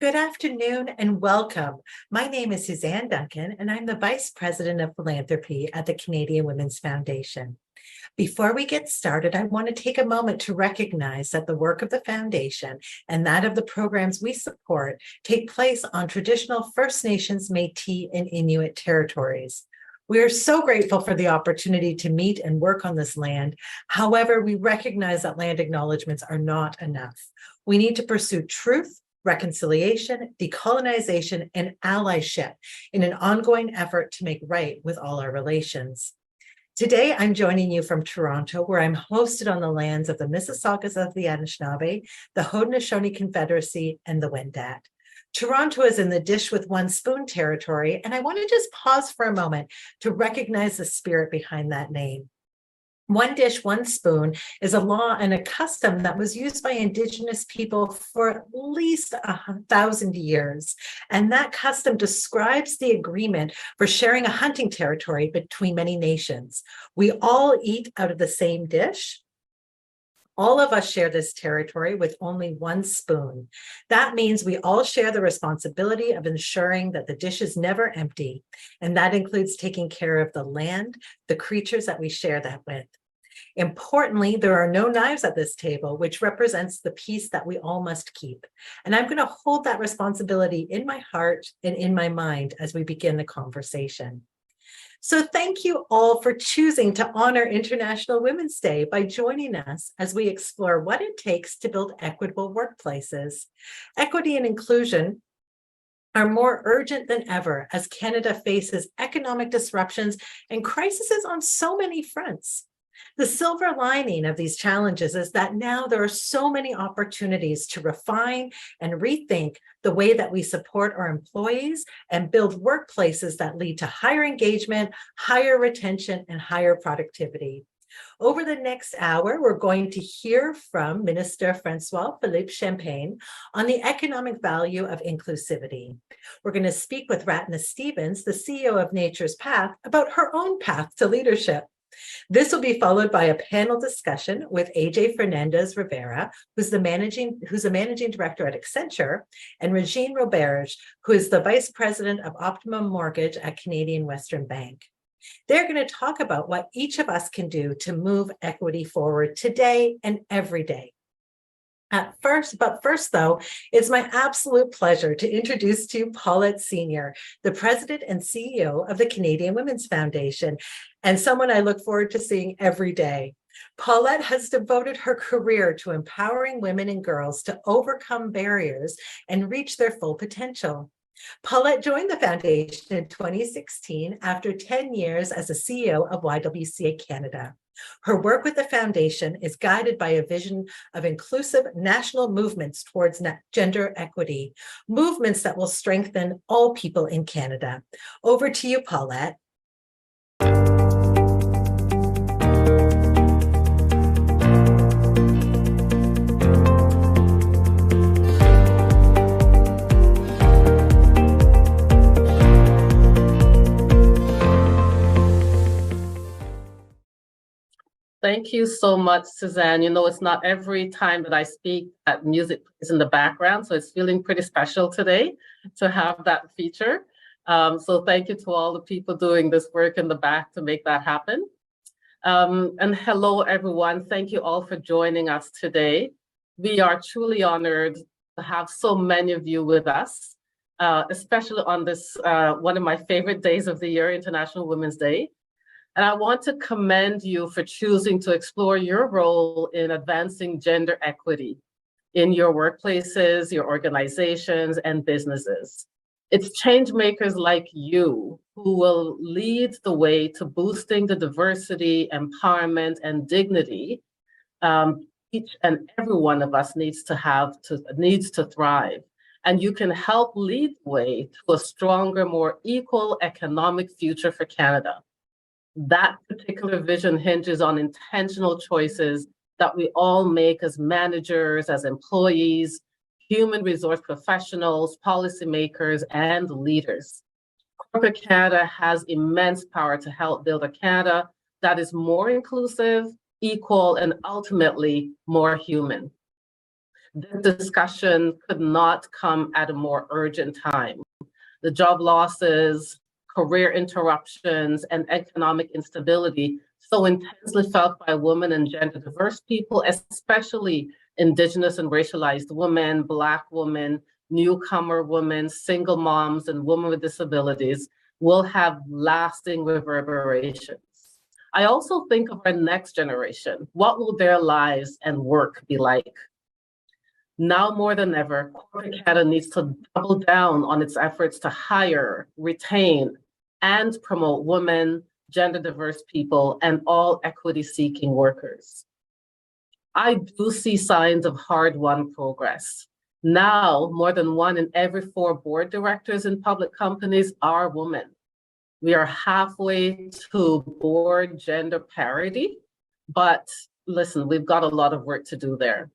Good afternoon and welcome. My name is Suzanne Duncan, and I'm the Vice President of Philanthropy at the Canadian Women's Foundation. Before we get started, I want to take a moment to recognize that the work of the Foundation and that of the programs we support take place on traditional First Nations, Métis, and Inuit territories. We are so grateful for the opportunity to meet and work on this land. However, we recognize that land acknowledgements are not enough. We need to pursue truth, reconciliation, decolonization, and allyship in an ongoing effort to make right with all our relations. Today, I'm joining you from Toronto, where I'm hosted on the lands of the Mississaugas of the Anishinaabe, the Haudenosaunee Confederacy, and the Wendat. Toronto is in the dish with one spoon territory, and I want to just pause for a moment to recognize the spirit behind that name. One dish, one spoon is a law and a custom that was used by Indigenous people for at least 1,000 years. And that custom describes the agreement for sharing a hunting territory between many nations. We all eat out of the same dish. All of us share this territory with only one spoon. That means we all share the responsibility of ensuring that the dish is never empty. And that includes taking care of the land, the creatures that we share that with. Importantly, there are no knives at this table, which represents the peace that we all must keep. And I'm going to hold that responsibility in my heart and in my mind as we begin the conversation. So thank you all for choosing to honor International Women's Day by joining us as we explore what it takes to build equitable workplaces. Equity and inclusion are more urgent than ever as Canada faces economic disruptions and crises on so many fronts. The silver lining of these challenges is that now there are so many opportunities to refine and rethink the way that we support our employees and build workplaces that lead to higher engagement, higher retention, and higher productivity. Over the next hour, we're going to hear from Minister François-Philippe Champagne on the economic value of inclusivity. We're going to speak with Ratna Stevens, the CEO of Nature's Path, about her own path to leadership. This will be followed by a panel discussion with AJ Fernandez Rivera, who's a managing director at Accenture, and Regine Roberge, who is the vice president of Optimum Mortgage at Canadian Western Bank. They're going to talk about what each of us can do to move equity forward today and every day. First, though, it's my absolute pleasure to introduce to you Paulette Senior, the president and CEO of the Canadian Women's Foundation, and someone I look forward to seeing every day. Paulette has devoted her career to empowering women and girls to overcome barriers and reach their full potential. Paulette joined the foundation in 2016 after 10 years as a CEO of YWCA Canada. Her work with the foundation is guided by a vision of inclusive national movements towards gender equity, movements that will strengthen all people in Canada. Over to you, Paulette. Thank you so much, Suzanne. You know, it's not every time that I speak that music is in the background, so it's feeling pretty special today to have that feature. So thank you to all the people doing this work in the back to make that happen. And hello, everyone. Thank you all for joining us today. We are truly honored to have so many of you with us, especially on this one of my favorite days of the year, International Women's Day. And I want to commend you for choosing to explore your role in advancing gender equity in your workplaces, your organizations, and businesses. It's change makers like you who will lead the way to boosting the diversity, empowerment, and dignity each and every one of us needs to thrive. And you can help lead the way to a stronger, more equal economic future for Canada. That particular vision hinges on intentional choices that we all make as managers, as employees, human resource professionals, policymakers, and leaders. Corporate Canada has immense power to help build a Canada that is more inclusive, equal, and ultimately more human. This discussion could not come at a more urgent time. The job losses, career interruptions, and economic instability so intensely felt by women and gender diverse people, especially Indigenous and racialized women, Black women, newcomer women, single moms, and women with disabilities, will have lasting reverberations. I also think of our next generation. What will their lives and work be like? Now more than ever, corporate Canada needs to double down on its efforts to hire, retain, and promote women, gender diverse people, and all equity-seeking workers. I do see signs of hard-won progress. Now, more than 1 in every 4 board directors in public companies are women. We are halfway to board gender parity, but listen, we've got a lot of work to do there.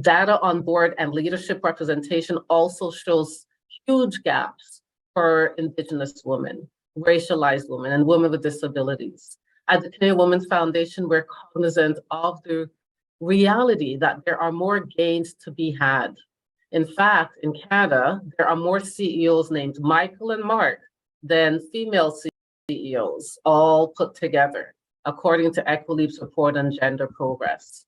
Data on board and leadership representation also shows huge gaps for Indigenous women, racialized women, and women with disabilities. At the Canadian Women's Foundation, we're cognizant of the reality that there are more gains to be had. In fact, in Canada, there are more CEOs named Michael and Mark than female CEOs, all put together, according to Equileap's report on gender progress.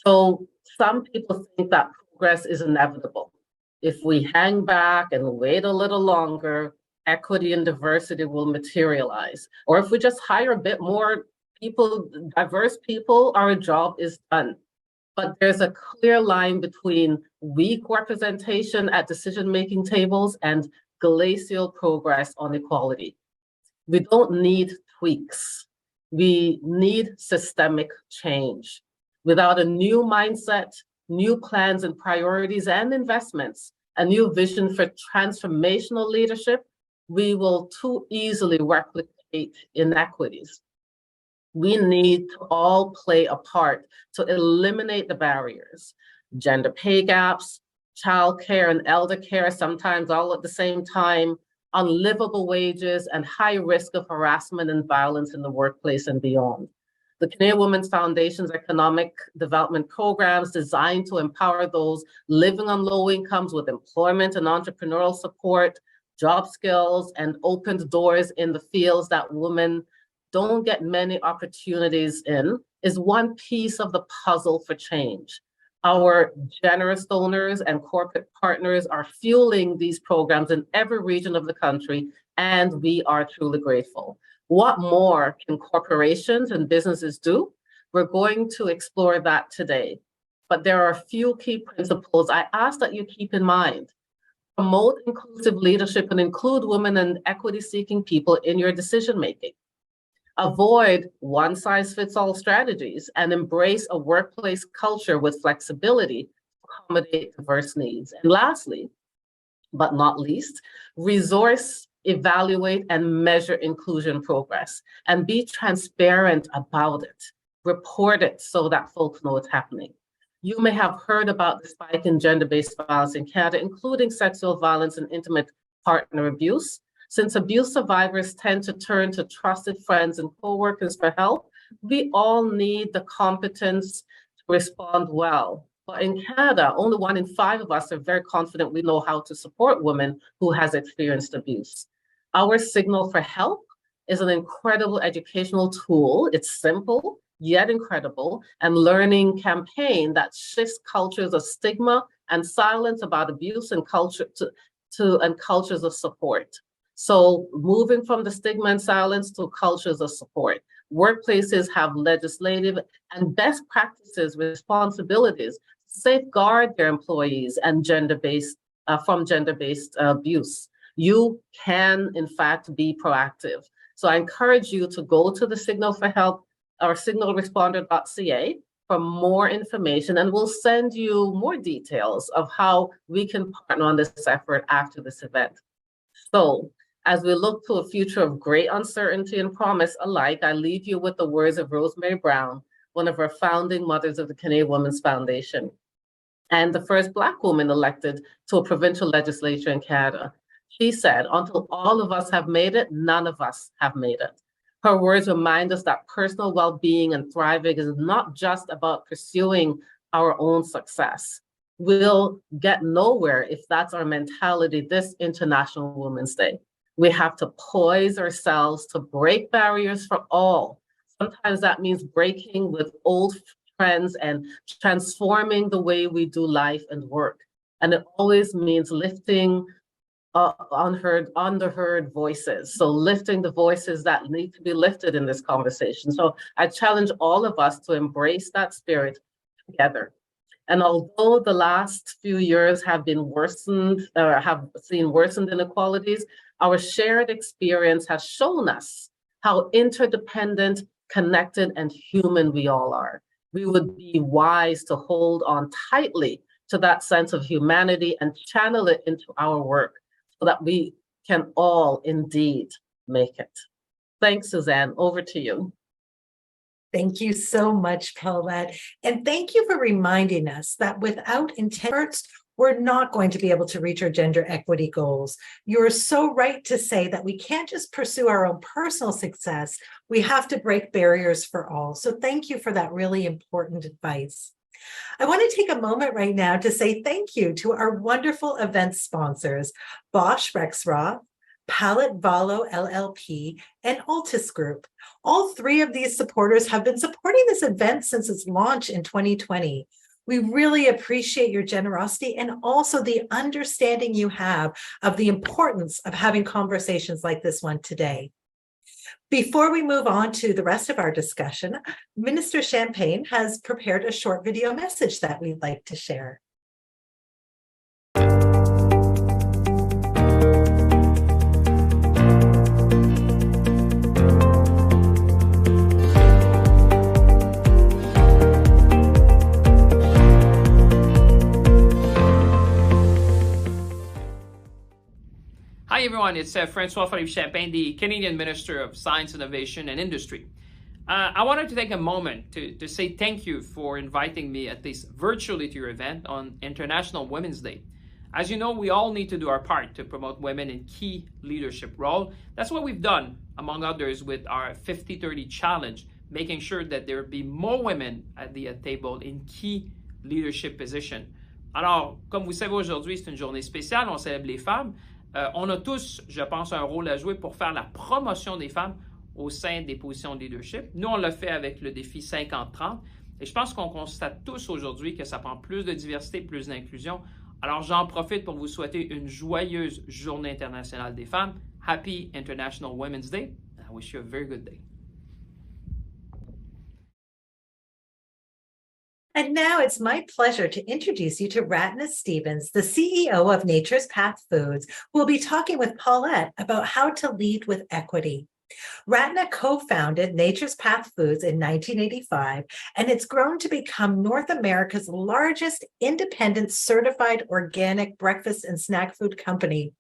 So some people think that progress is inevitable. If we hang back and wait a little longer, equity and diversity will materialize. Or if we just hire a bit more people, diverse people, our job is done. But there's a clear line between weak representation at decision-making tables and glacial progress on equality. We don't need tweaks. We need systemic change. Without a new mindset, new plans and priorities and investments, a new vision for transformational leadership, we will too easily replicate inequities. We need to all play a part to eliminate the barriers, gender pay gaps, childcare and elder care, sometimes all at the same time, unlivable wages, and high risk of harassment and violence in the workplace and beyond. The Canadian Women's Foundation's economic development programs designed to empower those living on low incomes with employment and entrepreneurial support, job skills, and opened doors in the fields that women don't get many opportunities in, is one piece of the puzzle for change. Our generous donors and corporate partners are fueling these programs in every region of the country, and we are truly grateful. What more can corporations and businesses do? We're going to explore that today. But there are a few key principles I ask that you keep in mind. Promote inclusive leadership and include women and equity-seeking people in your decision-making. Avoid one-size-fits-all strategies and embrace a workplace culture with flexibility to accommodate diverse needs. And lastly, but not least, resource, evaluate, and measure inclusion progress, and be transparent about it. Report it so that folks know what's happening. You may have heard about the spike in gender-based violence in Canada, including sexual violence and intimate partner abuse. Since abuse survivors tend to turn to trusted friends and coworkers for help, we all need the competence to respond well. But in Canada, only 1 in 5 of us are very confident we know how to support women who has experienced abuse. Our signal for help is an incredible educational tool. It's simple, yet incredible, and learning campaign that shifts cultures of stigma and silence about abuse and culture and cultures of support. So moving from the stigma and silence to cultures of support. Workplaces have legislative and best practices, responsibilities to safeguard their employees and from gender-based abuse. You can, in fact, be proactive. So I encourage you to go to the Signal for Help or signalresponder.ca for more information, and we'll send you more details of how we can partner on this effort after this event. So, as we look to a future of great uncertainty and promise alike, I leave you with the words of Rosemary Brown, one of our founding mothers of the Canadian Women's Foundation, and the first Black woman elected to a provincial legislature in Canada. She said, "Until all of us have made it, none of us have made it." Her words remind us that personal well-being and thriving is not just about pursuing our own success. We'll get nowhere if that's our mentality this International Women's Day. We have to poise ourselves to break barriers for all. Sometimes that means breaking with old trends and transforming the way we do life and work. And it always means lifting underheard voices. So lifting the voices that need to be lifted in this conversation. So I challenge all of us to embrace that spirit together. And although the last few years have been worsened, or have seen worsened inequalities, our shared experience has shown us how interdependent, connected, and human we all are. We would be wise to hold on tightly to that sense of humanity and channel it into our work so that we can all indeed make it. Thanks, Suzanne. Over to you. Thank you so much, Paulette. And thank you for reminding us that without efforts, we're not going to be able to reach our gender equity goals. You're so right to say that we can't just pursue our own personal success. We have to break barriers for all. So thank you for that really important advice. I want to take a moment right now to say thank you to our wonderful event sponsors, Bosch Rexroth, Palette Valo LLP, and Altus Group. All three of these supporters have been supporting this event since its launch in 2020. We really appreciate your generosity and also the understanding you have of the importance of having conversations like this one today. Before we move on to the rest of our discussion, Minister Champagne has prepared a short video message that we'd like to share. Hi everyone, it's Francois Champagne, the Canadian Minister of Science, Innovation and Industry. I wanted to take a moment to say thank you for inviting me at least virtually to your event on International Women's Day. As you know, we all need to do our part to promote women in key leadership roles. That's what we've done, among others, with our 50-30 challenge, making sure that there be more women at the table in key leadership positions. Alors, comme vous savez, aujourd'hui, c'est une journée spéciale, on célèbre les femmes. On a tous, je pense, un rôle à jouer pour faire la promotion des femmes au sein des positions de leadership. Nous, on l'a fait avec le défi 50-30 et je pense qu'on constate tous aujourd'hui que ça prend plus de diversité, plus d'inclusion. Alors, j'en profite pour vous souhaiter une joyeuse Journée internationale des femmes. Happy International Women's Day. I wish you a very good day. And now it's my pleasure to introduce you to Ratna Stevens, the CEO of Nature's Path Foods, who will be talking with Paulette about how to lead with equity. Ratna co-founded Nature's Path Foods in 1985, and it's grown to become North America's largest independent certified organic breakfast and snack food company.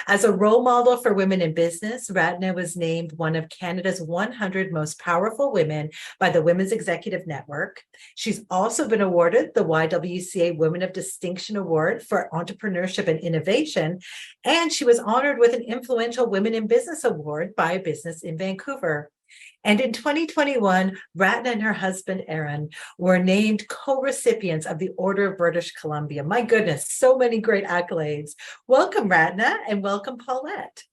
As a role model for women in business, Ratna was named one of Canada's 100 most powerful women by the Women's Executive Network. She's also been awarded the YWCA Women of Distinction Award for Entrepreneurship and Innovation, and she was honored with an Influential Women in Business Award by Business in Vancouver. And in 2021, Ratna and her husband, Aaron, were named co-recipients of the Order of British Columbia. My goodness, so many great accolades. Welcome, Ratna, and welcome, Paulette.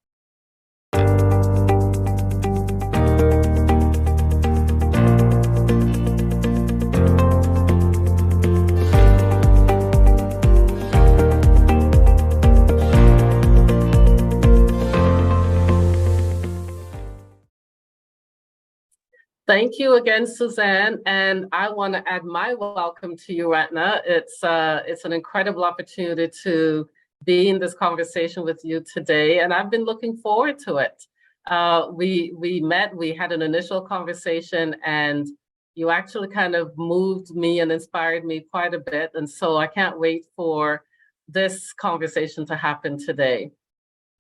Thank you again, Suzanne, and I want to add my welcome to you, Ratna. It's an incredible opportunity to be in this conversation with you today, and I've been looking forward to it. We met, we had an initial conversation, and you actually kind of moved me and inspired me quite a bit, and so I can't wait for this conversation to happen today.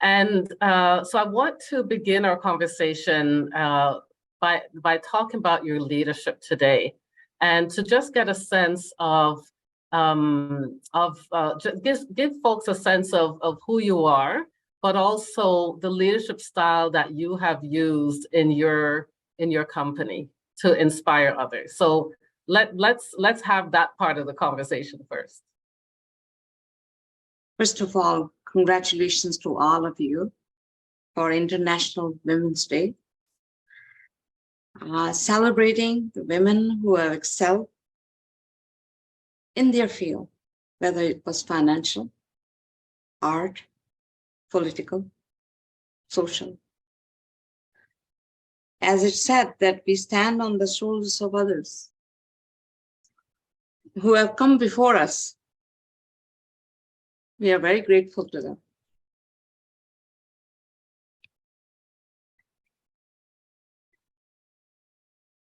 And so I want to begin our conversation by talking about your leadership today, and to just get a sense of give folks a sense of who you are, but also the leadership style that you have used in your company to inspire others. So let's have that part of the conversation first. First of all, congratulations to all of you for International Women's Day. Celebrating the women who have excelled in their field, whether it was financial, art, political, social. As it said, that we stand on the shoulders of others who have come before us. We are very grateful to them.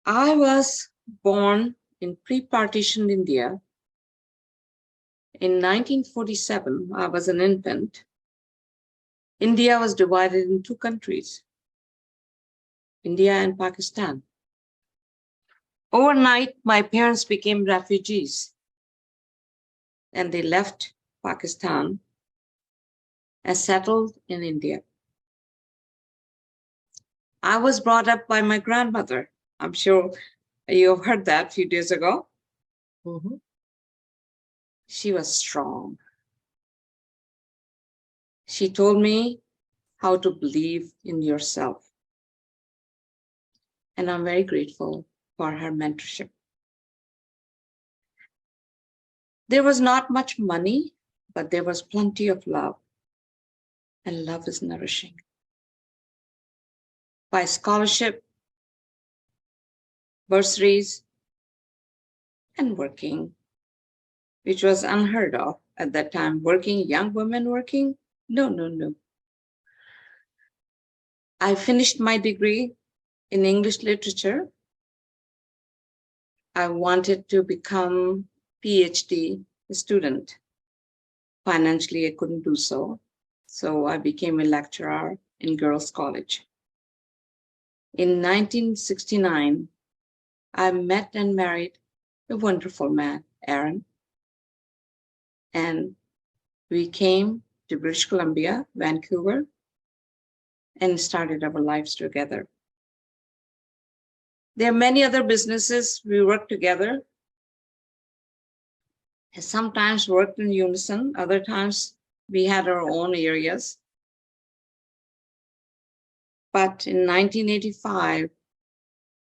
I was born in pre-partition India. In 1947, I was an infant. India was divided in two countries, India and Pakistan. Overnight, my parents became refugees and they left Pakistan and settled in India. I was brought up by my grandmother. I'm sure you have heard that a few days ago. Mm-hmm. She was strong. She told me how to believe in yourself. And I'm very grateful for her mentorship. There was not much money, but there was plenty of love. And love is nourishing. By scholarship, bursaries, and working, which was unheard of at that time. Young women working? No. I finished my degree in English literature. I wanted to become PhD student. Financially, I couldn't do so. So I became a lecturer in girls' college. In 1969, I met and married a wonderful man, Aaron. And we came to British Columbia, Vancouver, and started our lives together. There are many other businesses we work together. And sometimes worked in unison, other times we had our own areas. But in 1985,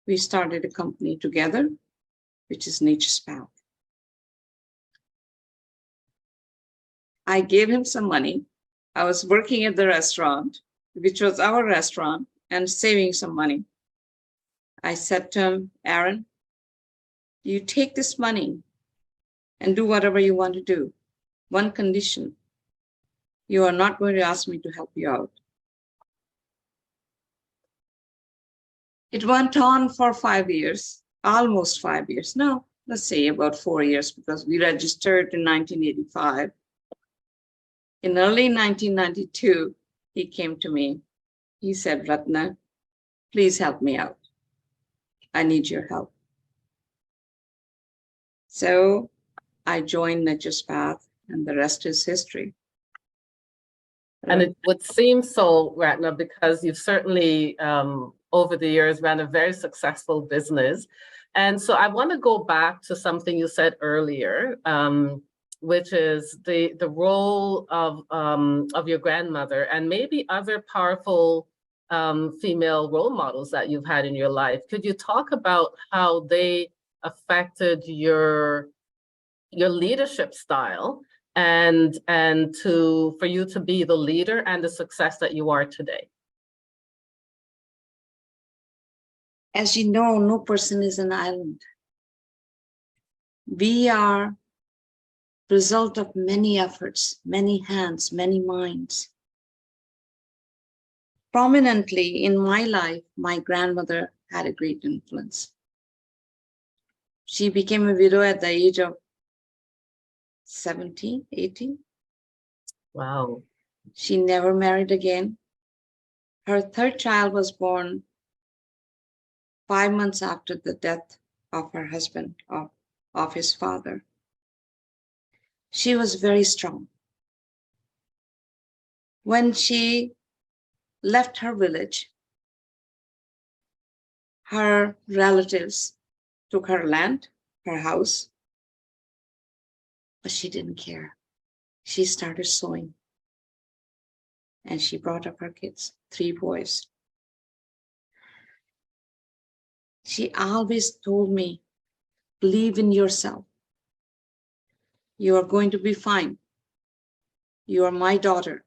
we started a company together, which is Nature's Path. I gave him some money. I was working at the restaurant, which was our restaurant, and saving some money. I said to him, Aaron, you take this money and do whatever you want to do. One condition, you are not going to ask me to help you out. It went on for 5 years, almost 5 years. No, let's say about 4 years, because we registered in 1985. In early 1992, he came to me. He said, Ratna, please help me out. I need your help. So I joined Nature's Path, and the rest is history. And it would seem so, Ratna, because you've certainly, over the years, ran a very successful business. And so I want to go back to something you said earlier, which is the role of your grandmother and maybe other powerful female role models that you've had in your life. Could you talk about how they affected your leadership style and for you to be the leader and the success that you are today? As you know, no person is an island. We are the result of many efforts, many hands, many minds. Prominently in my life, my grandmother had a great influence. She became a widow at the age of 17, 18. Wow. She never married again. Her third child was born 5 months after the death of her husband, of his father. She was very strong. When she left her village, her relatives took her land, her house, but she didn't care. She started sewing, and she brought up her kids, 3 boys. She always told me, believe in yourself. You are going to be fine. You are my daughter.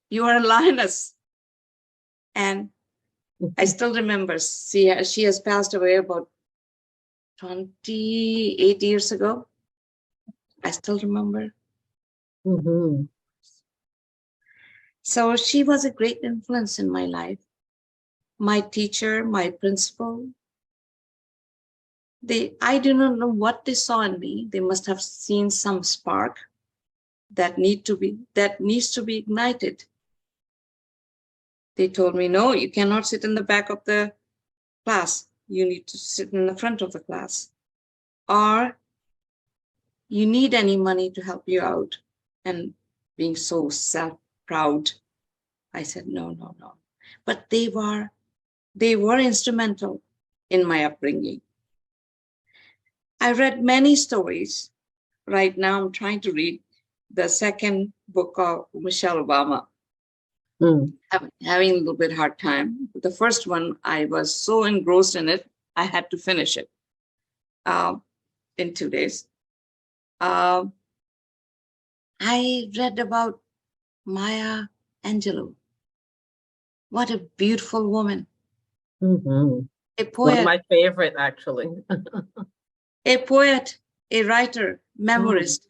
You are a lioness. And I still remember, she has passed away about 28 years ago. I still remember. Mm-hmm. So she was a great influence in my life. My teacher, my principal, I do not know what they saw in me. They must have seen some spark that needs to be ignited. They told me, no, you cannot sit in the back of the class. You need to sit in the front of the class. Or you need any money to help you out. And being so self-proud, I said, no. But they were instrumental in my upbringing. I read many stories. Right now, I'm trying to read the second book of Michelle Obama. I'm having a little bit hard time. The first one, I was so engrossed in it, I had to finish it in 2 days. I read about Maya Angelou. What a beautiful woman. Mm-hmm. A One of poet. my favorite, actually. A poet, a writer, memoirist,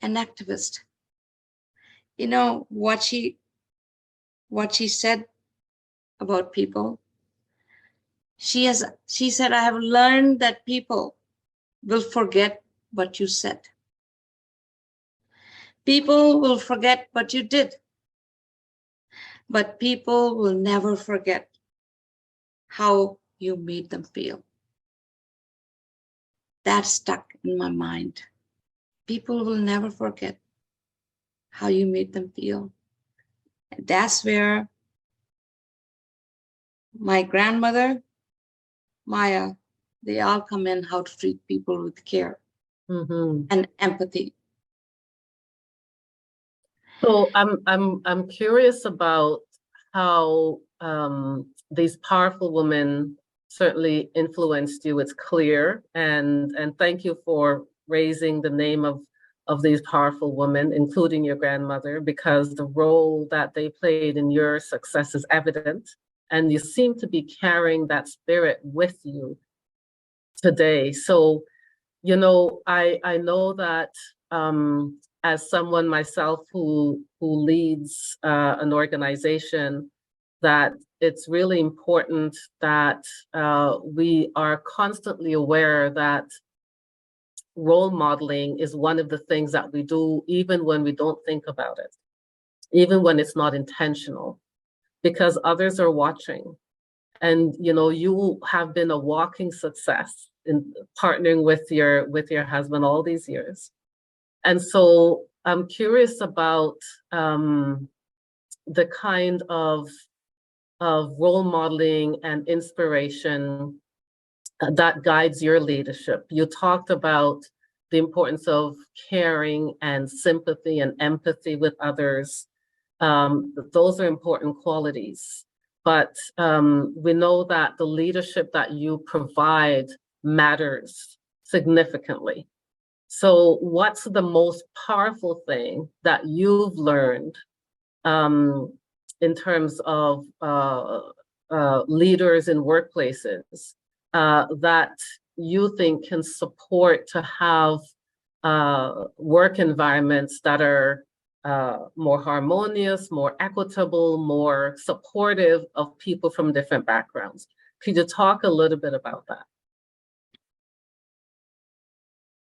an activist. You know what she said about people? She said, I have learned that people will forget what you said. People will forget what you did. But people will never forget how you made them feel. That stuck in my mind. People will never forget how you made them feel. And that's where my grandmother, Maya, they all come in, how to treat people with care and empathy. So I'm curious about how these powerful women certainly influenced you. It's clear, and thank you for raising the name of these powerful women, including your grandmother, because the role that they played in your success is evident, and you seem to be carrying that spirit with you today. So, you know, I know that as someone myself who leads an organization, that it's really important that we are constantly aware that role modeling is one of the things that we do, even when we don't think about it, even when it's not intentional, because others are watching. And you know, you have been a walking success in partnering with your husband all these years. And so I'm curious about the kind of role modeling and inspiration that guides your leadership. You talked about the importance of caring and sympathy and empathy with others. Those are important qualities. But we know that the leadership that you provide matters significantly. So what's the most powerful thing that you've learned in terms of leaders in workplaces that you think can support to have work environments that are more harmonious, more equitable, more supportive of people from different backgrounds? Could you talk a little bit about that?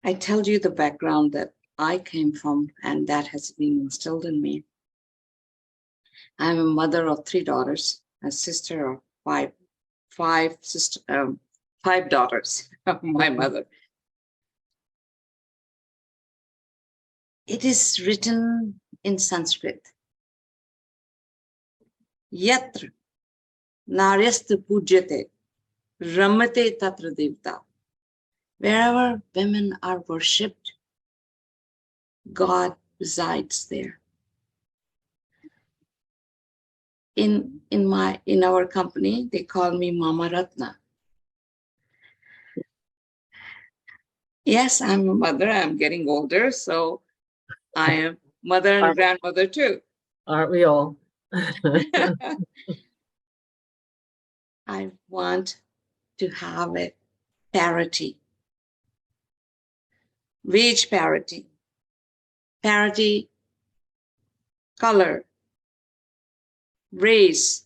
I tell you the background that I came from, and that has been instilled in me. I'm a mother of 3 daughters, a sister of five daughters of my mother. It is written in Sanskrit. Yatra naryastu pujyate ramate tatra devta. Wherever women are worshipped, God resides there. In our company, they call me Mama Ratna. Yes, I'm a mother. I'm getting older, so I am mother and grandmother too. Aren't we all? I want to have a parity, wage parity, color, race.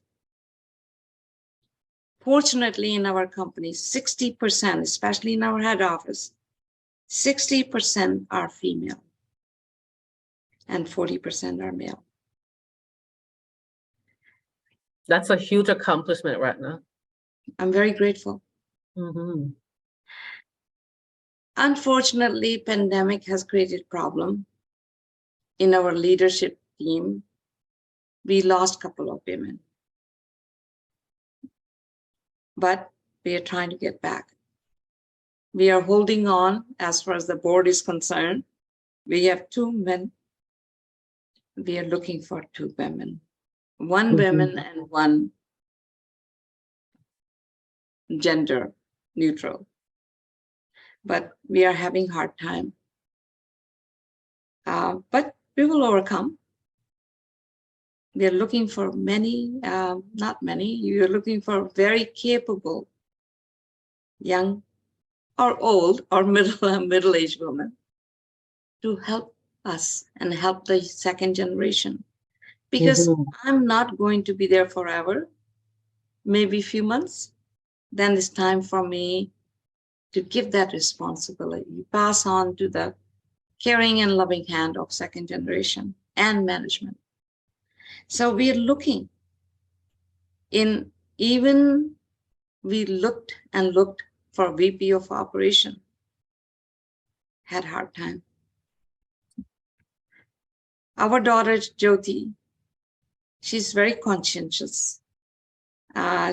Fortunately, in our company, 60%, especially in our head office, 60% are female and 40% are male. That's a huge accomplishment, Ratna. I'm very grateful. Mm-hmm. Unfortunately, pandemic has created problem in our leadership team. We lost a couple of women, but we are trying to get back. We are holding on as far as the board is concerned. We have 2 men. We are looking for 2 women, 1 woman and 1 gender neutral. But we are having a hard time. But we will overcome. We are looking for many, not many, you are looking for very capable young or old or middle-aged women to help us and help the second generation. Because I'm not going to be there forever, maybe a few months. Then it's time for me to give that responsibility, pass on to the caring and loving hand of second generation and management. So we are looking we looked and looked for VP of operation, had hard time. Our daughter, Jyoti, she's very conscientious.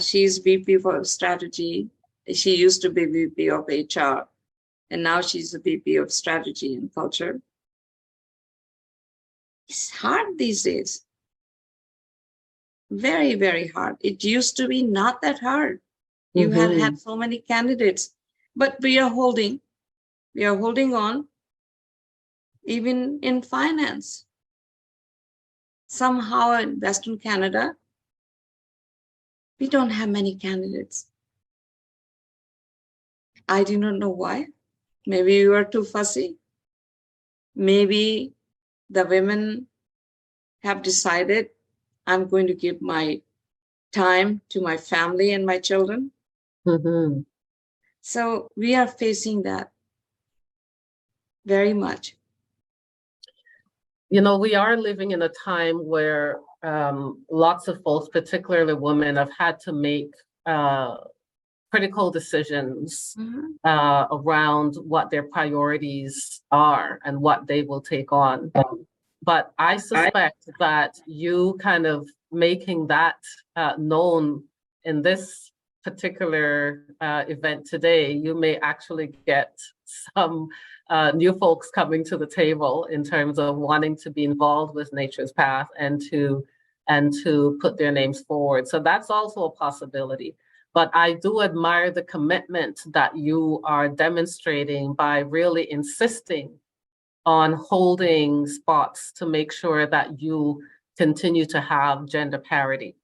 She's VP for strategy. She used to be VP of HR, and now she's the VP of strategy and culture. It's hard these days. Very, very hard. It used to be not that hard. You had so many candidates, but we are holding on, even in finance. Somehow in Western Canada, we don't have many candidates. I do not know why. Maybe you are too fussy. Maybe the women have decided, I'm going to give my time to my family and my children. So we are facing that very much. You know, we are living in a time where lots of folks, particularly women, have had to make critical decisions around what their priorities are and what they will take on. But I suspect that you kind of making that known in this particular event today, you may actually get some new folks coming to the table in terms of wanting to be involved with Nature's Path and to put their names forward. So that's also a possibility. But I do admire the commitment that you are demonstrating by really insisting on holding spots to make sure that you continue to have gender parity,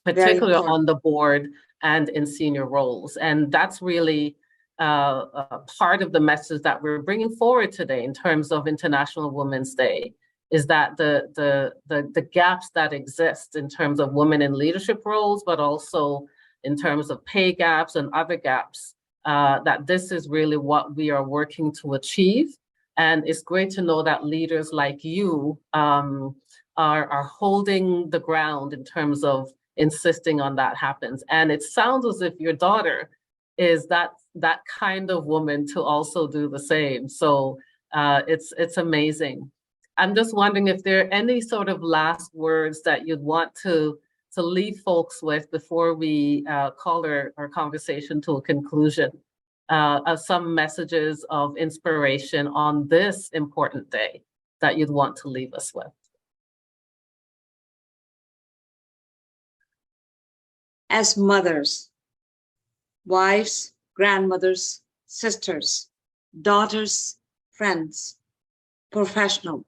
particularly on the board and in senior roles. And that's really part of the message that we're bringing forward today in terms of International Women's Day, is that the gaps that exist in terms of women in leadership roles, but also in terms of pay gaps and other gaps, that this is really what we are working to achieve. And it's great to know that leaders like you are holding the ground in terms of insisting on that happens. And it sounds as if your daughter is that kind of woman to also do the same. So it's amazing. I'm just wondering if there are any sort of last words that you'd want to leave folks with before we call our conversation to a conclusion. some messages of inspiration on this important day that you'd want to leave us with. As mothers, wives, grandmothers, sisters, daughters, friends, professionals,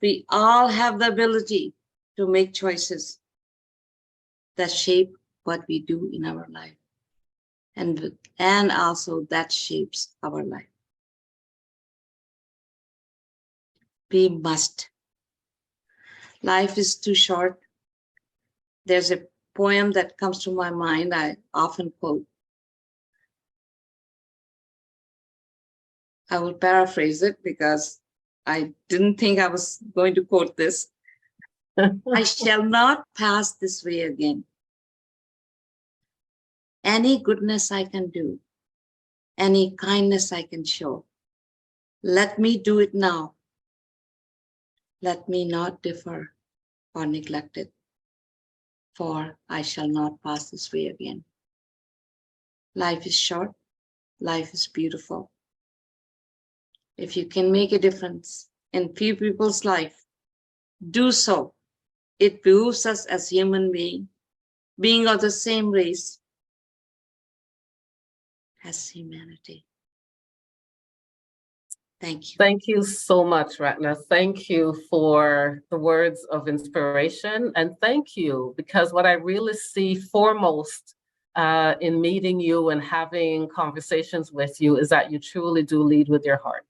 we all have the ability to make choices that shape what we do in our life, and also that shapes our life. We must. Life is too short. There's a poem that comes to my mind I often quote. I will paraphrase it because I didn't think I was going to quote this. I shall not pass this way again. Any goodness I can do, any kindness I can show, let me do it now. Let me not differ or neglect it, for I shall not pass this way again. Life is short, life is beautiful. If you can make a difference in few people's life, do so. It behooves us as human being of the same race as humanity. Thank you. Thank you so much, Ratna. Thank you for the words of inspiration. And thank you, because what I really see foremost in meeting you and having conversations with you is that you truly do lead with your heart.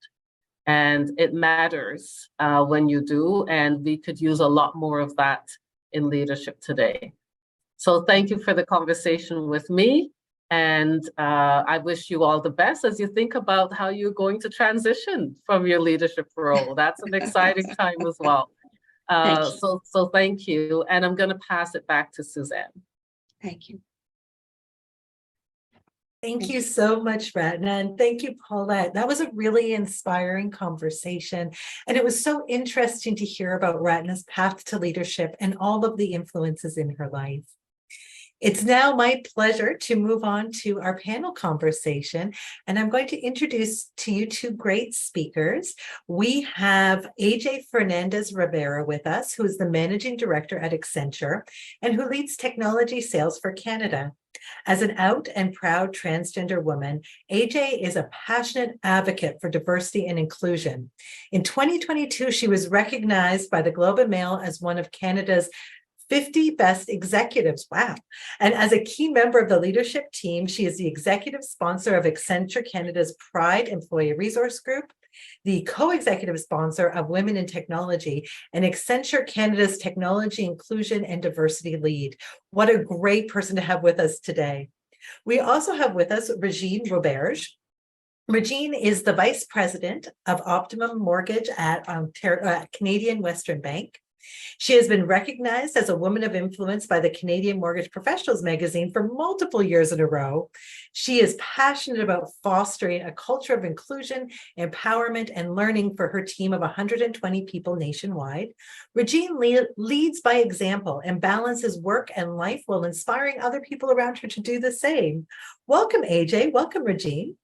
And it matters when you do, and we could use a lot more of that in leadership today. So thank you for the conversation with me. And I wish you all the best as you think about how you're going to transition from your leadership role. That's an exciting time as well. So thank you. And I'm going to pass it back to Suzanne. Thank you. Thank you so much, Ratna, and thank you, Paulette. That was a really inspiring conversation, and it was so interesting to hear about Ratna's path to leadership and all of the influences in her life. It's now my pleasure to move on to our panel conversation, and I'm going to introduce to you two great speakers. We have AJ Fernandez Rivera with us, who is the Managing Director at Accenture and who leads technology sales for Canada. As an out and proud transgender woman, AJ is a passionate advocate for diversity and inclusion. In 2022, she was recognized by the Globe and Mail as one of Canada's 50 best executives. Wow. And as a key member of the leadership team, she is the executive sponsor of Accenture Canada's Pride Employee Resource Group, the co-executive sponsor of Women in Technology, and Accenture Canada's Technology Inclusion and Diversity Lead. What a great person to have with us today. We also have with us Regine Roberge. Regine is the Vice President of Optimum Mortgage at Canadian Western Bank. She has been recognized as a woman of influence by the Canadian Mortgage Professionals magazine for multiple years in a row. She is passionate about fostering a culture of inclusion, empowerment, and learning for her team of 120 people nationwide. Regine leads by example and balances work and life while inspiring other people around her to do the same. Welcome, AJ. Welcome, Regine.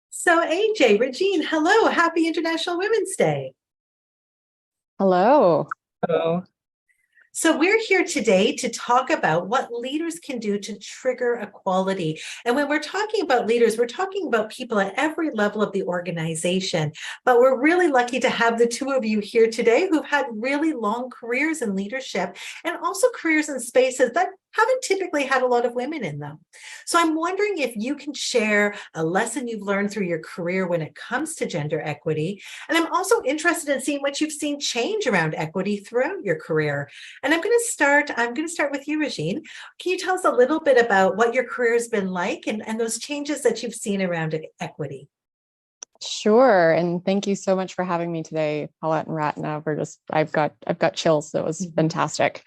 So AJ, Regine, hello, happy International Women's Day. Hello. Hello. So we're here today to talk about what leaders can do to trigger equality. And when we're talking about leaders, we're talking about people at every level of the organization. But we're really lucky to have the two of you here today who've had really long careers in leadership and also careers in spaces that haven't typically had a lot of women in them. So I'm wondering if you can share a lesson you've learned through your career when it comes to gender equity. And I'm also interested in seeing what you've seen change around equity throughout your career. And I'm going to start with you, Regine. Can you tell us a little bit about what your career has been like and those changes that you've seen around equity? Sure. And thank you so much for having me today, Paulette and Ratna. I've got chills. That was fantastic.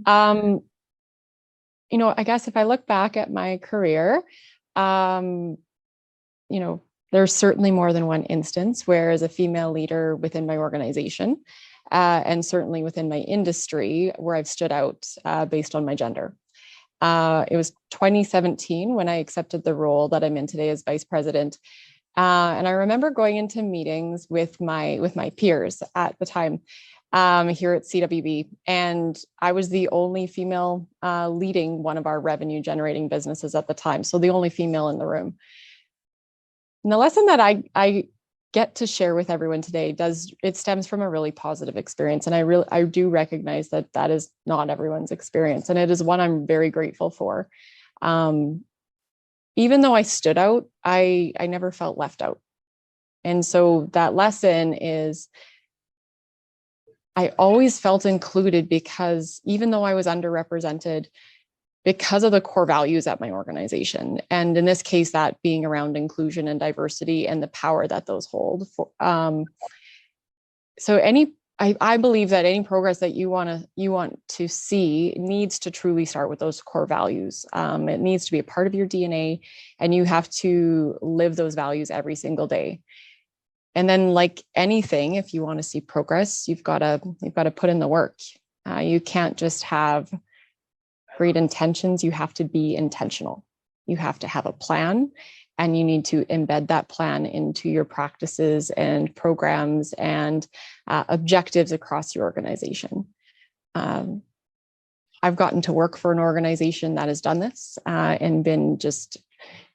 I guess if I look back at my career, um, there's certainly more than one instance where, as a female leader within my organization, and certainly within my industry, where I've stood out based on my gender. It was 2017 when I accepted the role that I'm in today as vice president. And I remember going into meetings with my peers at the time here at CWB, and I was the only female leading one of our revenue generating businesses at the time. So the only female in the room. And the lesson that I get to share with everyone today stems from a really positive experience. And I do recognize that is not everyone's experience. And it is one I'm very grateful for. Even though I stood out, I never felt left out. And so that lesson is, I always felt included, because even though I was underrepresented, because of the core values at my organization, and in this case, that being around inclusion and diversity and the power that those hold. I believe that any progress that you want to see needs to truly start with those core values. It needs to be a part of your DNA, and you have to live those values every single day. And then, like anything, if you want to see progress, you've got to put in the work. You can't just have great intentions. You have to be intentional. You have to have a plan, and you need to embed that plan into your practices and programs and objectives across your organization. I've gotten to work for an organization that has done this and been just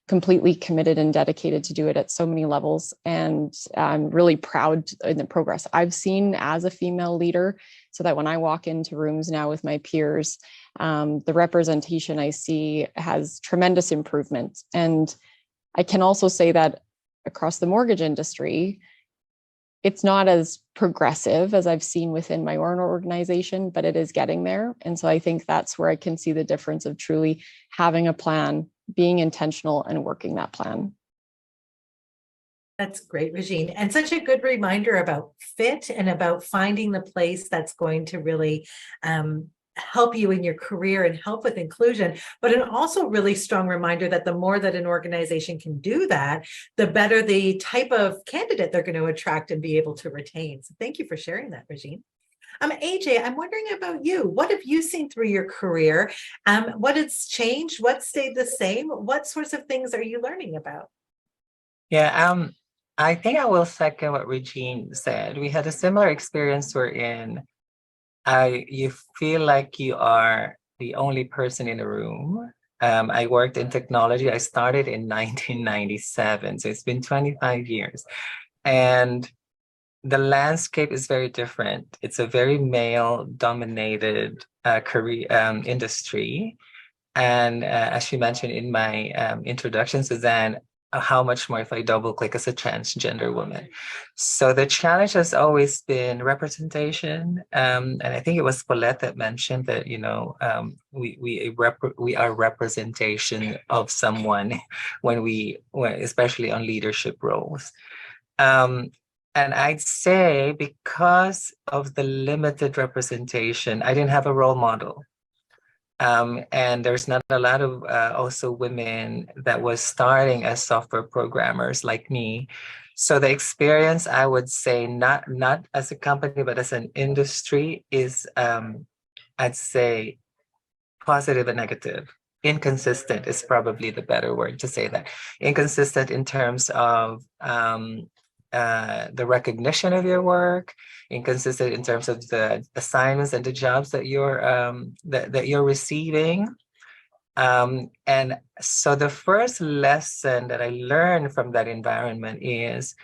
completely committed and dedicated to do it at so many levels. And I'm really proud in the progress I've seen as a female leader, so that when I walk into rooms now with my peers, the representation I see has tremendous improvement. And I can also say that across the mortgage industry, it's not as progressive as I've seen within my own organization, but it is getting there. And so I think that's where I can see the difference of truly having a plan, being intentional, and working that plan. That's great, Regine. And such a good reminder about fit and about finding the place that's going to really help you in your career and help with inclusion, but an also really strong reminder that the more that an organization can do that, the better the type of candidate they're going to attract and be able to retain. So thank you for sharing that, Regine. AJ, I'm wondering about you. What have you seen through your career? What has changed? What stayed the same? What sorts of things are you learning about? Yeah, I think I will second what Regine said. We had a similar experience wherein you feel like you are the only person in the room. I worked in technology. I started in 1997, so it's been 25 years. And the landscape is very different. It's a very male-dominated career industry. And as you mentioned in my introduction, Suzanne, how much more if I double click as a transgender woman. So the challenge has always been representation. And I think it was Paulette that mentioned that, we are representation of someone when especially on leadership roles. And I'd say because of the limited representation, I didn't have a role model. And there's not a lot of also women that was starting as software programmers like me. So the experience, I would say, not as a company, but as an industry is, I'd say, positive and negative. Inconsistent is probably the better word to say that. Inconsistent in terms of the recognition of your work, inconsistent in terms of the assignments and the jobs that you're receiving. And so the first lesson that I learned from that environment is,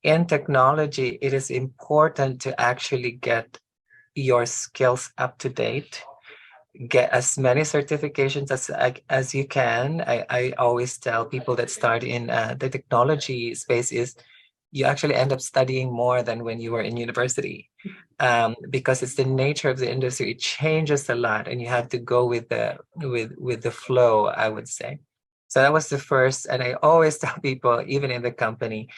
in technology, it is important to actually get your skills up to date. Get as many certifications as you can. I always tell people that start in the technology space is you actually end up studying more than when you were in university, because it's the nature of the industry. It changes a lot, and you have to go with the flow, I would say. So that was the first, and I always tell people, even in the company,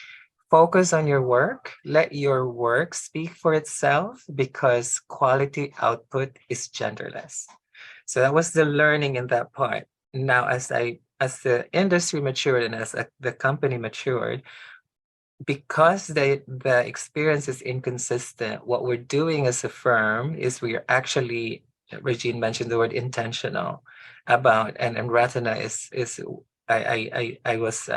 focus on your work. Let your work speak for itself, because quality output is genderless. So that was the learning in that part. Now, as the industry matured and as the company matured, because the experience is inconsistent, what we're doing as a firm is we are actually, Regine mentioned the word intentional about, and Ratana is I was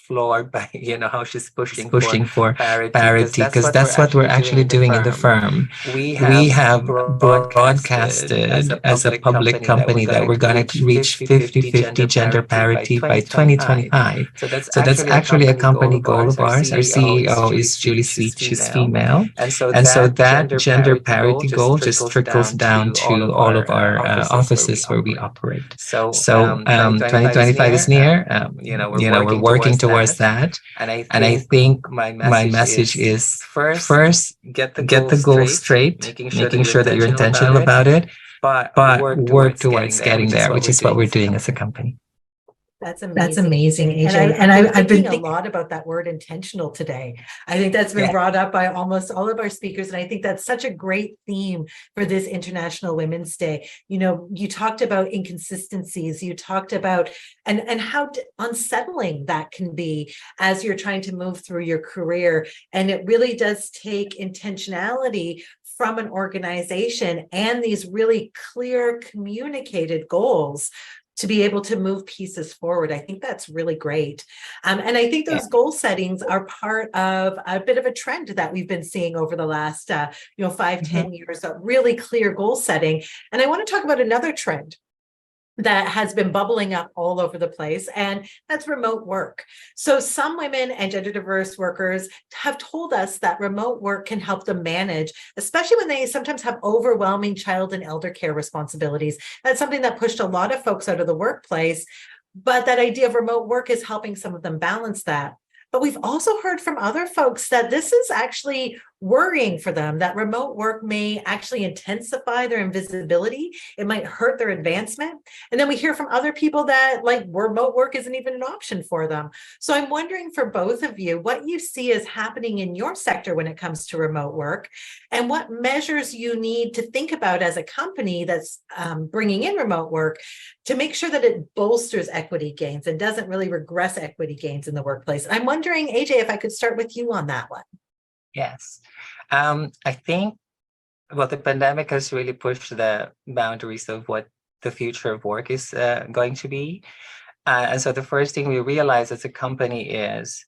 floored by how she's pushing for parity, because that's what we're actually doing in the firm. We have broadcasted as a public company that we're going to reach 50-50 gender parity by 2025. So that's actually a company goal of ours. Our CEO is Julie Sweet. She's female. And so that gender parity goal just trickles down to all of our offices where we operate. So 2025 is near. We're working towards that. And I think my message is first, get the goal straight, making sure that you're intentional about it, but work towards getting there, which is what we're doing as a company. That's amazing. That's amazing, AJ. And I've been thinking a lot about that word intentional today. I think that's been brought up by almost all of our speakers. And I think that's such a great theme for this International Women's Day. You talked about inconsistencies, you talked about and how unsettling that can be as you're trying to move through your career. And it really does take intentionality from an organization and these really clear communicated goals to be able to move pieces forward. I think that's really great. And I think those goal settings are part of a bit of a trend that we've been seeing over the last 5-10 years, a really clear goal setting. And I want to talk about another trend that has been bubbling up all over the place, and that's remote work. So some women and gender diverse workers have told us that remote work can help them manage, especially when they sometimes have overwhelming child and elder care responsibilities. That's something that pushed a lot of folks out of the workplace, but that idea of remote work is helping some of them balance that. But we've also heard from other folks that this is actually worrying for them, that remote work may actually intensify their invisibility. It might hurt their advancement. And then we hear from other people that remote work isn't even an option for them. So I'm wondering for both of you, what you see is happening in your sector when it comes to remote work, and what measures you need to think about as a company that's bringing in remote work to make sure that it bolsters equity gains and doesn't really regress equity gains in the workplace. I'm wondering, AJ, if I could start with you on that one. Yes. I think, the pandemic has really pushed the boundaries of what the future of work is going to be. And so the first thing we realize as a company is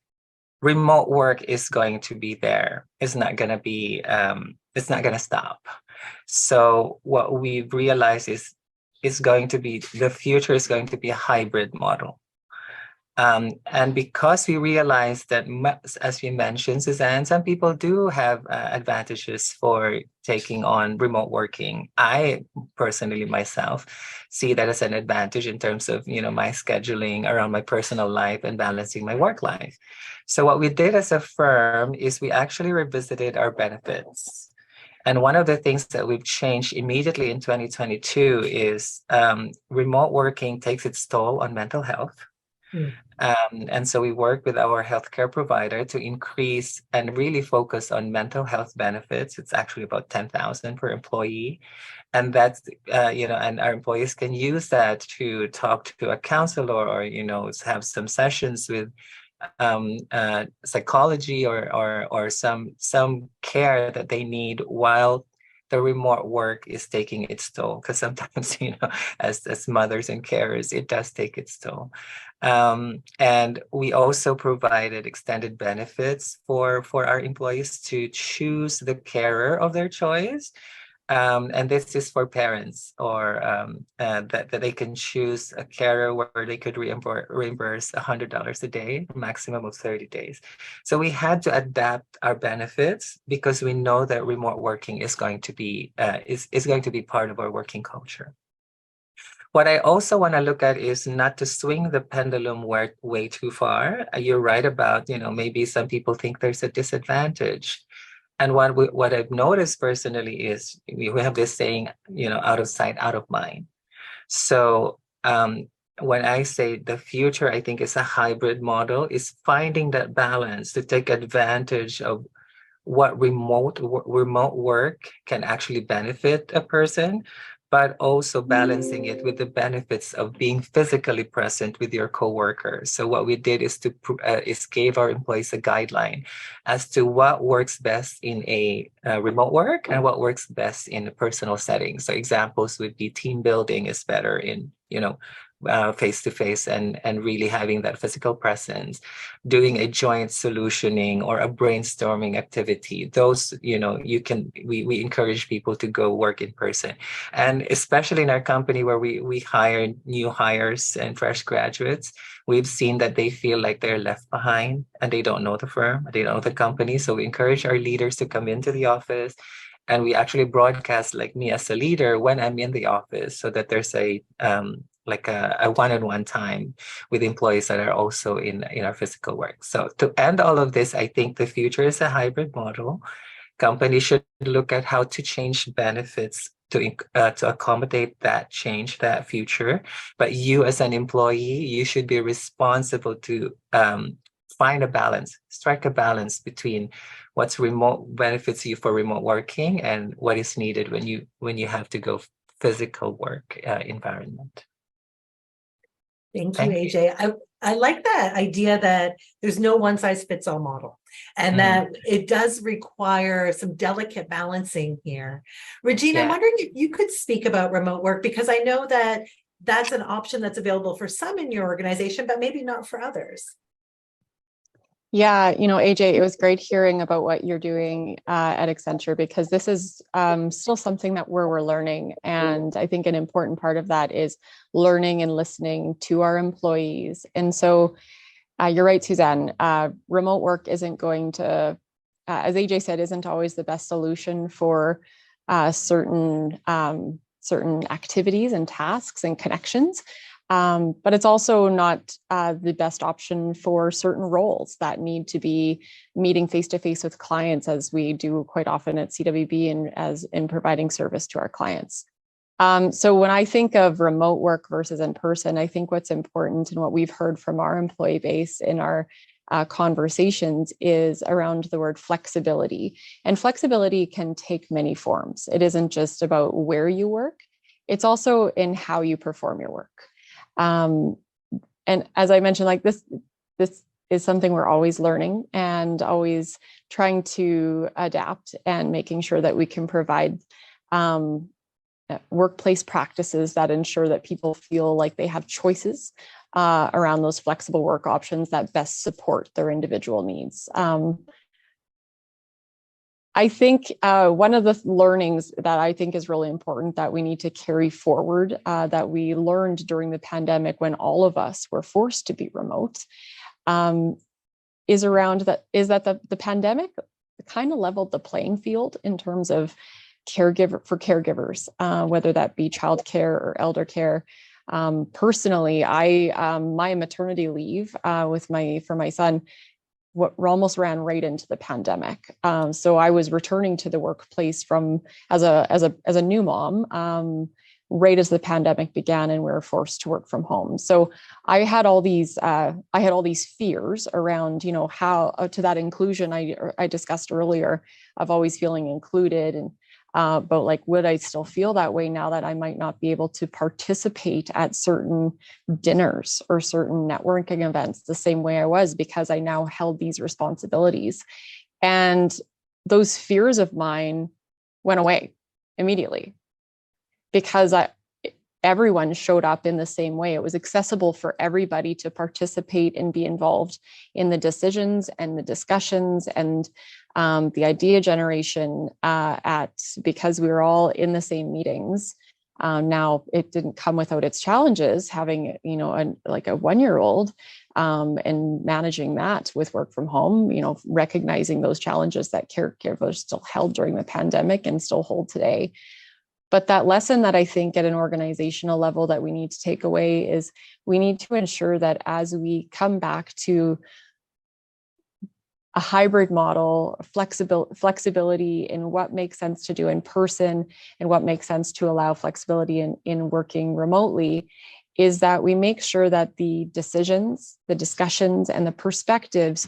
remote work is going to be there. It's not going to be, it's not going to stop. So what we've realized is the future is going to be a hybrid model. And because we realize that, as we mentioned, Suzanne, some people do have advantages for taking on remote working. I personally myself see that as an advantage in terms of, my scheduling around my personal life and balancing my work life. So what we did as a firm is we actually revisited our benefits. And one of the things that we've changed immediately in 2022 is remote working takes its toll on mental health. And so we work with our healthcare provider to increase and really focus on mental health benefits. It's actually about 10,000 per employee. And that's, and our employees can use that to talk to a counselor or, have some sessions with psychology or some care that they need while the remote work is taking its toll, because sometimes, as mothers and carers, it does take its toll. And we also provided extended benefits for our employees to choose the carer of their choice. And this is for parents, or that they can choose a carer where they could reimburse $100 a day, maximum of 30 days. So we had to adapt our benefits because we know that remote working is going to be part of our working culture. What I also want to look at is not to swing the pendulum way too far. You're right about, maybe some people think there's a disadvantage. And what I've noticed personally is we have this saying, out of sight, out of mind. So when I say the future, I think it's a hybrid model, is finding that balance to take advantage of what remote work can actually benefit a person, but also balancing it with the benefits of being physically present with your coworkers. So what we did is gave our employees a guideline as to what works best in a remote work and what works best in a personal setting. So examples would be team building is better in, face to face and really having that physical presence, doing a joint solutioning or a brainstorming activity. Those, we encourage people to go work in person. And especially in our company where we hire new hires and fresh graduates, we've seen that they feel like they're left behind and they don't know the firm, they don't know the company. So we encourage our leaders to come into the office, and we actually broadcast, like me as a leader, when I'm in the office, so that there's a one-on-one time with employees that are also in our physical work. So to end all of this, I think the future is a hybrid model. Companies should look at how to change benefits to accommodate that change, that future. But you as an employee, you should be responsible to find a balance, strike a balance between what's remote benefits you for remote working and what is needed when you have to go physical work environment. Thank you, AJ. I like that idea that there's no one size fits all model, and that it does require some delicate balancing here. Regina, I'm wondering if you could speak about remote work, because I know that that's an option that's available for some in your organization, but maybe not for others. Yeah, AJ, it was great hearing about what you're doing at Accenture, because this is still something that we're learning. And I think an important part of that is learning and listening to our employees. And so you're right, Suzanne, remote work isn't going to, as AJ said, isn't always the best solution for certain activities and tasks and connections. But it's also not the best option for certain roles that need to be meeting face-to-face with clients, as we do quite often at CWB and as in providing service to our clients. So when I think of remote work versus in person, I think what's important and what we've heard from our employee base in our conversations is around the word flexibility. And flexibility can take many forms. It isn't just about where you work, it's also in how you perform your work. And as I mentioned, like this is something we're always learning and always trying to adapt and making sure that we can provide workplace practices that ensure that people feel like they have choices around those flexible work options that best support their individual needs. I think one of the learnings that I think is really important that we need to carry forward, that we learned during the pandemic when all of us were forced to be remote, is that the pandemic kind of leveled the playing field in terms of caregivers, whether that be childcare or elder care. Personally, my maternity leave for my son almost ran right into the pandemic. So I was returning to the workplace as a new mom, right as the pandemic began, and we were forced to work from home. So I had all these fears around, how to that inclusion I discussed earlier, of always feeling included, and but like, would I still feel that way now that I might not be able to participate at certain dinners or certain networking events the same way I was, because I now held these responsibilities? And those fears of mine went away immediately, because everyone showed up in the same way. It was accessible for everybody to participate and be involved in the decisions and the discussions and the idea generation because we were all in the same meetings. Now, it didn't come without its challenges, having, a 1-year-old and managing that with work from home, recognizing those challenges that caregivers still held during the pandemic and still hold today. But that lesson that I think at an organizational level that we need to take away is we need to ensure that as we come back to a hybrid model, flexibility in what makes sense to do in person and what makes sense to allow flexibility in working remotely, is that we make sure that the decisions, the discussions, and the perspectives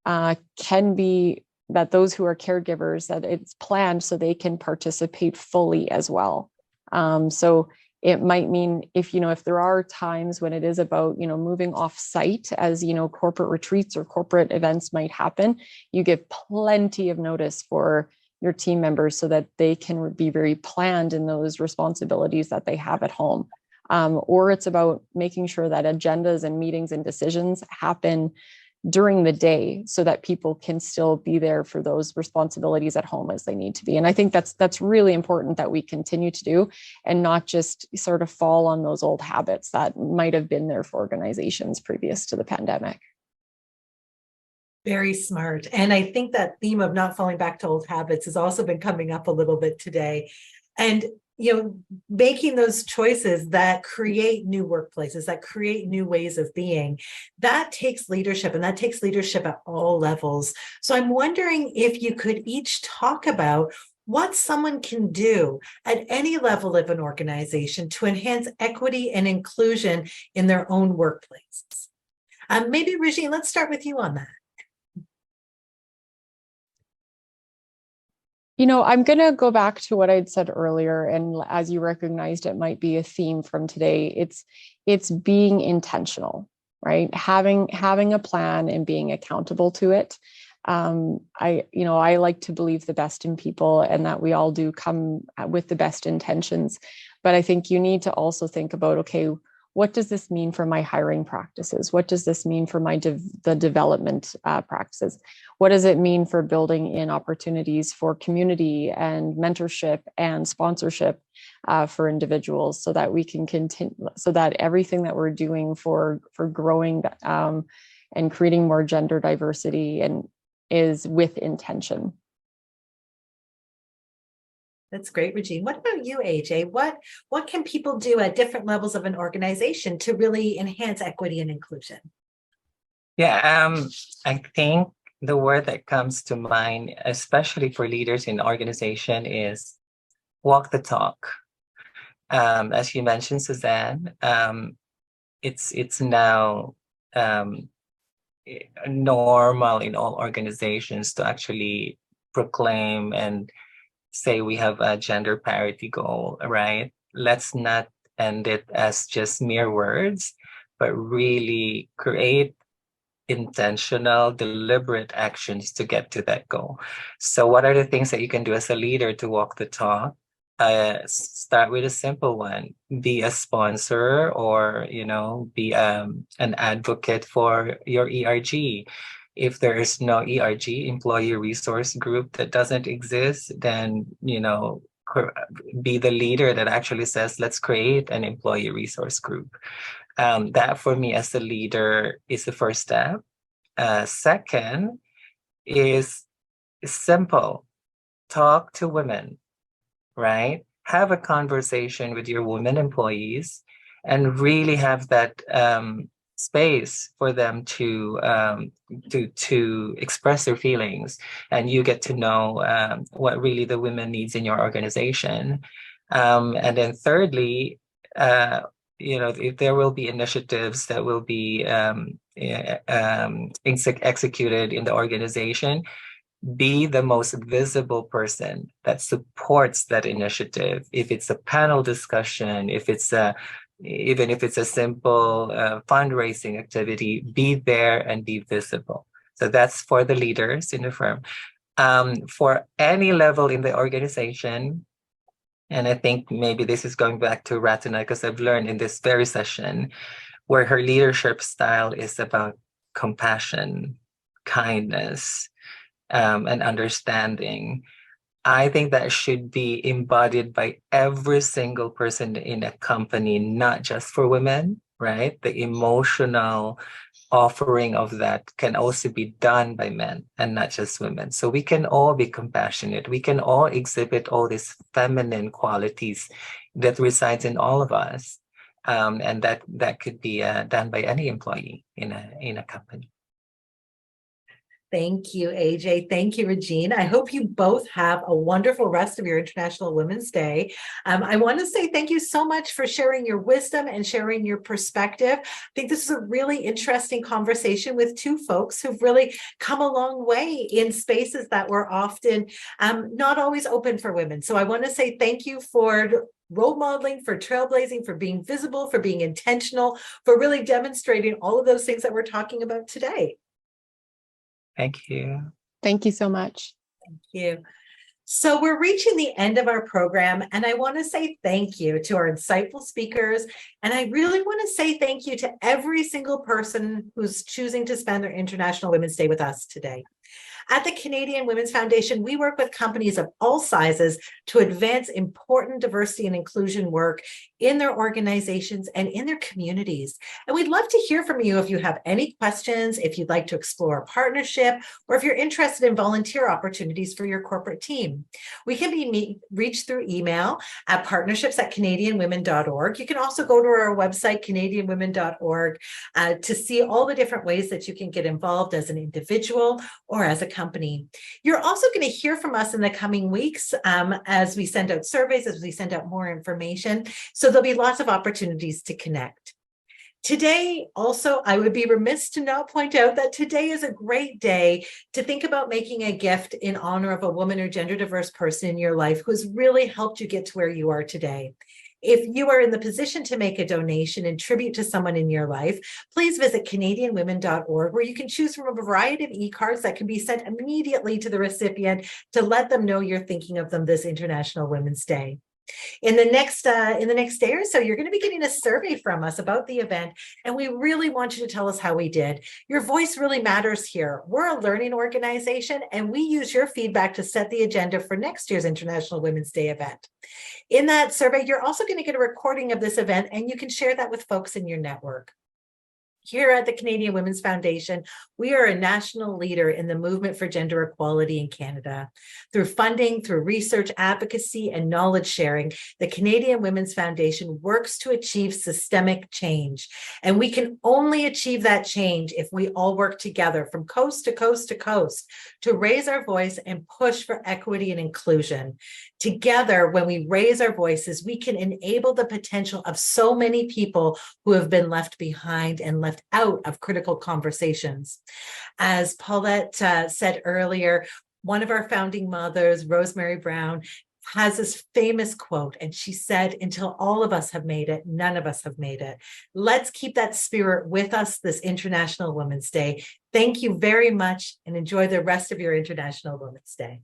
can be that those who are caregivers, that it's planned so they can participate fully as well. So it might mean if there are times when it is about, moving off site, as, corporate retreats or corporate events might happen, you give plenty of notice for your team members so that they can be very planned in those responsibilities that they have at home. Or it's about making sure that agendas and meetings and decisions happen during the day so that people can still be there for those responsibilities at home as they need to be. And I think that's really important that we continue to do, and not just sort of fall on those old habits that might have been there for organizations previous to the pandemic. Very smart. And I think that theme of not falling back to old habits has also been coming up a little bit today. And making those choices that create new workplaces, that create new ways of being, that takes leadership, and that takes leadership at all levels. So I'm wondering if you could each talk about what someone can do at any level of an organization to enhance equity and inclusion in their own workplaces. Maybe Regine, let's start with you on that. I'm going to go back to what I'd said earlier. And as you recognized, it might be a theme from today. It's being intentional, right? Having a plan and being accountable to it. I like to believe the best in people, and that we all do come with the best intentions. But I think you need to also think about, okay, what does this mean for my hiring practices? What does this mean for my the development practices? What does it mean for building in opportunities for community and mentorship and sponsorship for individuals, so that we can continue, so that everything that we're doing for growing and creating more gender diversity and is with intention. That's great, Regine. What about you, AJ? What can people do at different levels of an organization to really enhance equity and inclusion? Yeah, I think the word that comes to mind, especially for leaders in organization, is walk the talk. As you mentioned, Suzanne, it's now normal in all organizations to actually proclaim and say we have a gender parity goal, right? Let's not end it as just mere words, but really create intentional, deliberate actions to get to that goal. So what are the things that you can do as a leader to walk the talk? Start with a simple one. Be a sponsor, or be an advocate for your ERG. If there is no ERG, employee resource group, that doesn't exist, then be the leader that actually says, let's create an employee resource group. That for me as a leader is the first step. Second is simple. Talk to women, right? Have a conversation with your women employees and really have that space for them to express their feelings, and you get to know what really the women needs in your organization. And then thirdly, if there will be initiatives that will be executed in the organization, be the most visible person that supports that initiative. If it's a panel discussion, even if it's a simple fundraising activity, be there and be visible. So that's for the leaders in the firm. For any level in the organization, and I think maybe this is going back to Ratana, because I've learned in this very session where her leadership style is about compassion, kindness, and understanding. I think that should be embodied by every single person in a company, not just for women, right? The emotional offering of that can also be done by men and not just women. So we can all be compassionate. We can all exhibit all these feminine qualities that resides in all of us. And that could be done by any employee in a company. Thank you, AJ. Thank you, Regine. I hope you both have a wonderful rest of your International Women's Day. I want to say thank you so much for sharing your wisdom and sharing your perspective. I think this is a really interesting conversation with two folks who've really come a long way in spaces that were often not always open for women. So I want to say thank you for role modeling, for trailblazing, for being visible, for being intentional, for really demonstrating all of those things that we're talking about today. Thank you. Thank you so much. Thank you. So we're reaching the end of our program, and I want to say thank you to our insightful speakers. And I really want to say thank you to every single person who's choosing to spend their International Women's Day with us today. At the Canadian Women's Foundation, we work with companies of all sizes to advance important diversity and inclusion work in their organizations and in their communities. And we'd love to hear from you if you have any questions, if you'd like to explore a partnership, or if you're interested in volunteer opportunities for your corporate team. We can be reached through email at partnerships@canadianwomen.org. You can also go to our website, canadianwomen.org, to see all the different ways that you can get involved as an individual or as a company. You're also going to hear from us in the coming weeks as we send out surveys, as we send out more information. So there'll be lots of opportunities to connect. Today, also, I would be remiss to not point out that today is a great day to think about making a gift in honor of a woman or gender diverse person in your life who has really helped you get to where you are today. If you are in the position to make a donation in tribute to someone in your life, please visit canadianwomen.org, where you can choose from a variety of e-cards that can be sent immediately to the recipient to let them know you're thinking of them this International Women's Day. In the next day or so, you're going to be getting a survey from us about the event, and we really want you to tell us how we did. Your voice really matters here. We're a learning organization, and we use your feedback to set the agenda for next year's International Women's Day event. In that survey, you're also going to get a recording of this event, and you can share that with folks in your network. Here at the Canadian Women's Foundation, we are a national leader in the movement for gender equality in Canada. Through funding, through research, advocacy, and knowledge sharing, the Canadian Women's Foundation works to achieve systemic change. And we can only achieve that change if we all work together from coast to coast to coast to raise our voice and push for equity and inclusion. Together, when we raise our voices, we can enable the potential of so many people who have been left behind and left out of critical conversations. As Paulette said earlier, one of our founding mothers, Rosemary Brown, has this famous quote, and she said, "Until all of us have made it, none of us have made it." Let's keep that spirit with us this International Women's Day. Thank you very much, and enjoy the rest of your International Women's Day.